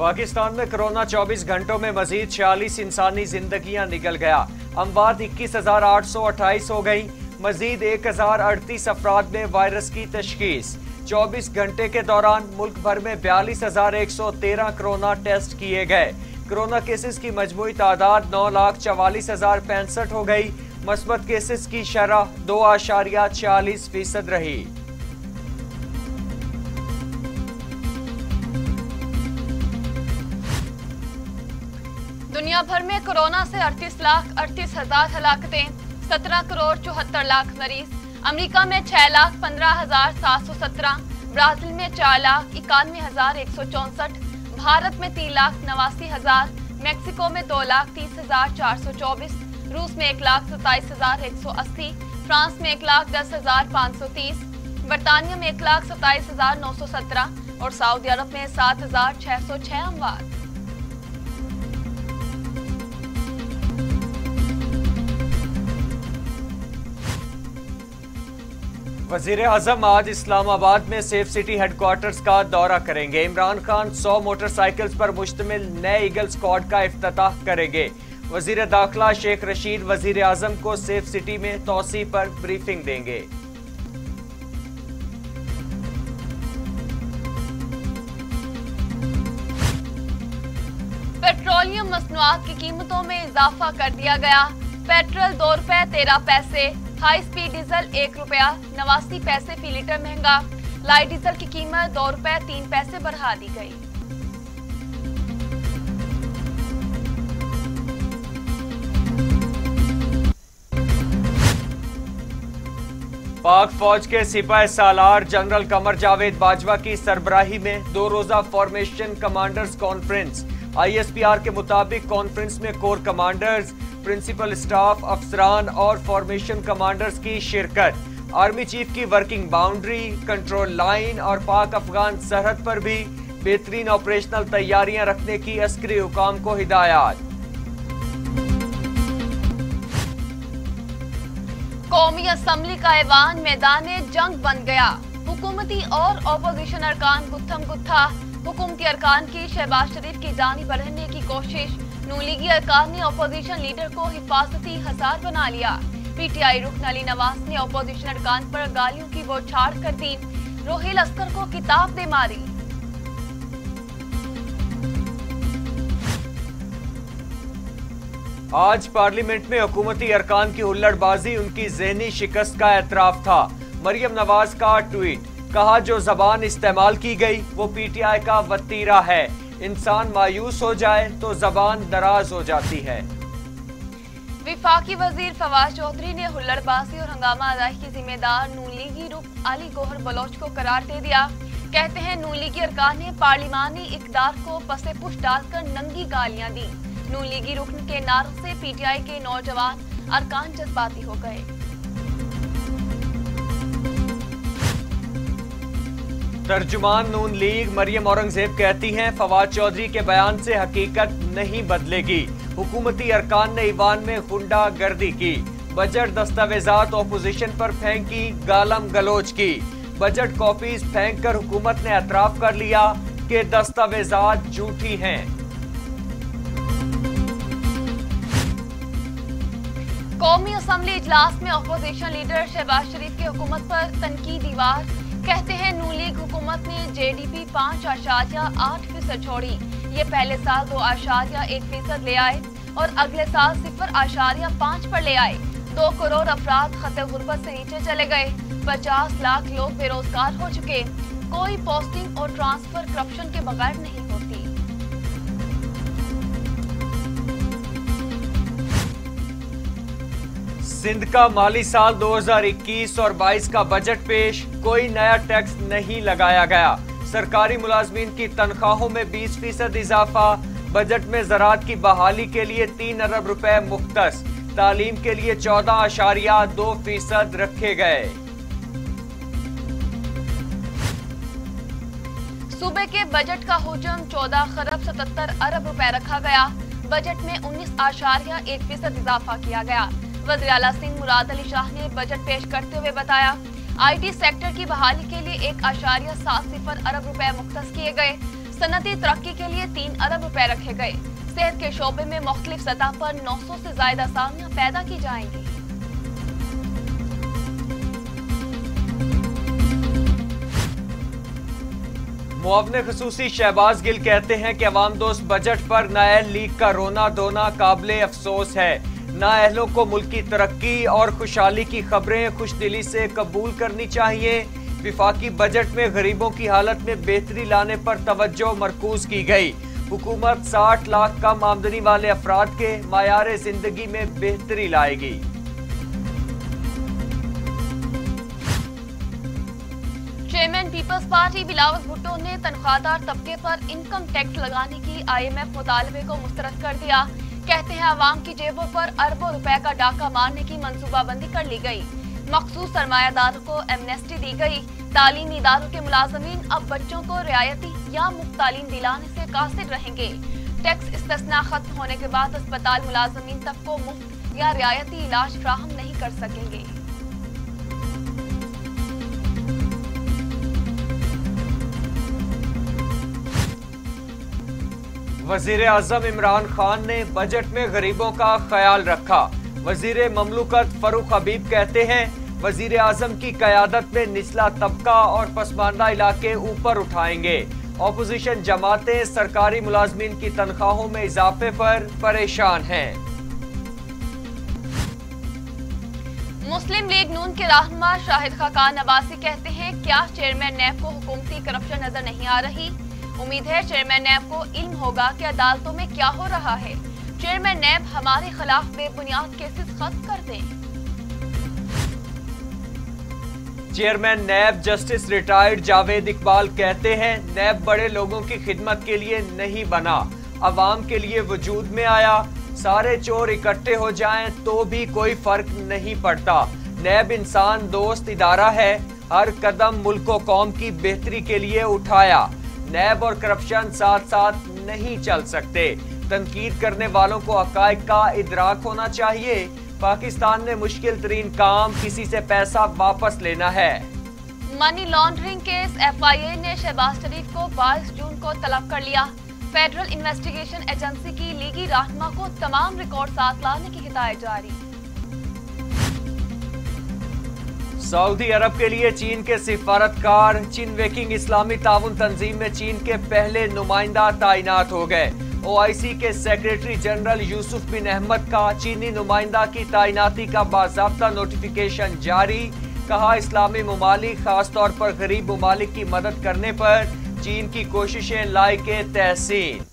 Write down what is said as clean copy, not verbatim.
पाकिस्तान में कोरोना 24 घंटों में मजीद 46 इंसानी जिंदगियां निकल गया। अमवात 21,828 हो गई। मजीद 1,038 अफराद में वायरस की तशखीस। 24 घंटे के दौरान मुल्क भर में 42,113 कोरोना टेस्ट किए गए। कोरोना केसेस की मजमूई तादाद 9,44,065 हो गई। मस्बत केसेस की शरह 2.46% रही। दुनिया भर में कोरोना से 38,38,000 हलाकतें, 17 करोड़ 74 लाख मरीज। अमेरिका में 6,15,717, ब्राजील में 4,91,164, भारत में 3,89,000, मैक्सिको में 2,30,424, रूस में 1,27,180, फ्रांस में 1,10,530, बरतानिया में 1,27,917 और सऊदी अरब में 7,606 अमवात। वज़ीर-ए-आज़म आज इस्लामाबाद में सेफ सिटी हेडक्वार्टर्स का दौरा करेंगे। इमरान खान 100 मोटरसाइकिल्स पर मुश्तमिल नए ईगल स्क्वाड का इफ्तिताह करेंगे। वज़ीर दाखिला शेख रशीद वज़ीर-ए-आज़म को सेफ सिटी में तौसी पर ब्रीफिंग देंगे। पेट्रोलियम मसनूआत की कीमतों में इजाफा कर दिया गया। पेट्रोल 2 रुपए 13 पैसे, हाई स्पीड डीजल 1 रुपया 89 पैसे फी लीटर महंगा। लाइट डीजल की कीमत 2 रुपए 3 पैसे बढ़ा दी गई। पाक फौज के सिपाही सालार जनरल कमर जावेद बाजवा की सरबराही में 2 रोजा फॉर्मेशन कमांडर्स कॉन्फ्रेंस। ISPR के मुताबिक कॉन्फ्रेंस में कोर कमांडर्स, प्रिंसिपल स्टाफ अफसरान और फॉर्मेशन कमांडर्स की शिरकत। आर्मी चीफ की वर्किंग बाउंड्री, कंट्रोल लाइन और पाक अफगान सरहद पर भी बेहतरीन ऑपरेशनल तैयारियां रखने की अस्करी हुकाम को हिदायत। कौमी असम्बली का ऐवान मैदान जंग बन गया। हुकूमती और अपोजिशन अरकान गुत्थम गुत्था। हुकूमती अरकान की शहबाज शरीफ की जानी बढ़ने की कोशिश। नून लीगी अरकान ने अपोजिशन लीडर को हिफाजती हसार बना लिया। PTI रुकन अली नवाज ने अपोजिशन अरकान पर गालियों की बौछार कर दी। रोहिल अस्कर को किताब दे मारी। आज पार्लियामेंट में हुकूमती अरकान की हुल्लड़बाजी उनकी ज़हनी शिकस्त का एतराफ था। मरियम नवाज का ट्वीट, कहा जो जबान इस्तेमाल की गई वो PTI का वतीरा है। इंसान मायूस हो जाए तो जबान दराज हो जाती है। विफाकी वजीर फवाद चौधरी ने हुल्लड़बाजी और हंगामा अदाई की जिम्मेदार नून लीगी रुकन अली गौहर बलोच को करार दे दिया। कहते हैं नून लीगी अरकान ने पार्लिमानी इक़दार को पसे पुश डालकर नंगी गालियां दी। नून लीगी रुकन के नारों से PTI के नौजवान अरकान जज्बाती हो गए। तर्जुमान नून लीग मरियम औरंगजेब कहती हैं फवाद चौधरी के बयान से हकीकत नहीं बदलेगी। हुकूमती अरकान ने ईवान में गुंडागर्दी की। बजट दस्तावेजात ऑपोजिशन पर फेंकी, गालम गलोच की। बजट कॉपीज फेंक कर हुकूमत ने एतराफ कर लिया कि दस्तावेजात झूठी हैं। कौमी असम्बली इजलास में अपोजिशन लीडर शहबाज शरीफ की हुकूमत पर तनकीदी वार। कहते हैं नून लीग हुकूमत ने JDP 5.8% छोड़ी। ये पहले साल 2.1% ले आए और अगले साल 0.5 पर ले आए। 2 करोड़ अफराद खतरे गुर्बत से नीचे चले गए। 50 लाख लोग बेरोजगार हो चुके। कोई पोस्टिंग और ट्रांसफर करप्शन के बगैर नहीं होती। सिंध का माली साल 2021 और 22 का बजट पेश। कोई नया टैक्स नहीं लगाया गया। सरकारी मुलाजमीन की तनख्वाहों में 20% इजाफा। बजट में ज़राअत की बहाली के लिए 3 अरब रुपए मुख्तस। तालीम के लिए 14.2% रखे गए। सूबे के बजट का हुजम 14 खरब 77 अरब रुपए रखा गया। बजट में 19.1% इजाफा किया गया। वज़ीर आला सिंह मुराद अली शाह ने बजट पेश करते हुए बताया, IT सेक्टर की बहाली के लिए 1.70 अरब रुपए मुख्तस किए गए। सनती तरक्की के लिए 3 अरब रुपए रखे गए। सेहत के शोबे में मुख्तलिफ सतह पर 900 से ज्यादा असामियां पैदा की जाएंगी। मुअव्विन ख़ुसूसी शहबाज गिल कहते हैं कि अवाम दोस्त बजट पर नाअहल लीग का रोना धोना काबिले अफसोस है। नाअहलों को मुल्की तरक्की और खुशहाली की खबरें खुशदिली से कबूल करनी चाहिए। विफाकी बजट में गरीबों की हालत में बेहतरी लाने पर तवज्जो मरकूज की गई। हुकूमत 60 लाख कम आमदनी वाले अफराद के मायारे जिंदगी में बेहतरी लाएगी। Chairman People's Party Bilawal Bhutto ने तनख्वाहदार तबके पर इनकम टैक्स लगाने की IMF मुतालबे को मुस्तरद कर दिया। कहते हैं अवाम की जेबों पर अरबों रुपए का डाका मारने की मंसूबाबंदी कर ली गई। मखसूस सरमायादारों को एमनेस्टी दी गई। तालीमी इदारों के मुलाजमीन अब बच्चों को रियायती या मुफ्त तालीम दिलाने से कासिर रहेंगे। टैक्स इस्तिस्ना खत्म होने के बाद अस्पताल मुलाजमीन तक को मुफ्त या रियायती इलाज फ्राहम नहीं कर सकेंगे। वजीर आजम इमरान खान ने बजट में गरीबों का ख्याल रखा। वजीर ममलूकत फरूख हबीब कहते हैं वजीर आजम की कयादत में निचला तबका और पसमानदा इलाके ऊपर उठाएंगे। ऑपोजिशन जमातें सरकारी मुलाजमीन की तनख्वाहों में इजाफे पर परेशान हैं। मुस्लिम लीग नून के रहनुमा शाहिद खाकान अब्बासी कहते हैं क्या चेयरमैन नैब को हुकूमती करप्शन नजर नहीं आ रही। उम्मीद है चेयरमैन नैब को इल्म होगा कि अदालतों में क्या हो रहा है। चेयरमैन नैब हमारे खिलाफ बेबुनियाद केसेस खत्म कर दें। Chairman NAB justice retired Javed Iqbal कहते हैं नैब बड़े लोगों की खिदमत के लिए नहीं बना, अवाम के लिए वजूद में आया। सारे चोर इकट्ठे हो जाएं तो भी कोई फर्क नहीं पड़ता। नैब इंसान दोस्त इदारा है, हर कदम मुल्क व कौम की बेहतरी के लिए उठाया। नैब और करप्शन साथ साथ नहीं चल सकते। तनकीद करने वालों को हकायक का इदराक होना चाहिए। पाकिस्तान में मुश्किल तरीन काम किसी से पैसा वापस लेना है। मनी लॉन्ड्रिंग केस FIA ने शहबाज शरीफ को 22 जून को तलब कर लिया। फेडरल इन्वेस्टिगेशन एजेंसी की लीगी रहनुमा को तमाम रिकॉर्ड साथ लाने की हिदायत जारी। सऊदी अरब के लिए चीन के सिफारतकार चिनवेकिंग इस्लामी ताउन तंजीम में चीन के पहले नुमाइंदा तैनात हो गए। OIC के सेक्रेटरी जनरल यूसुफ बिन अहमद का चीनी नुमाइंदा की तैनाती का बाज़ाब्ता नोटिफिकेशन जारी। कहा इस्लामी ममालिक खासतौर पर गरीब ममालिक की मदद करने पर चीन की कोशिशें लायके तहसीन।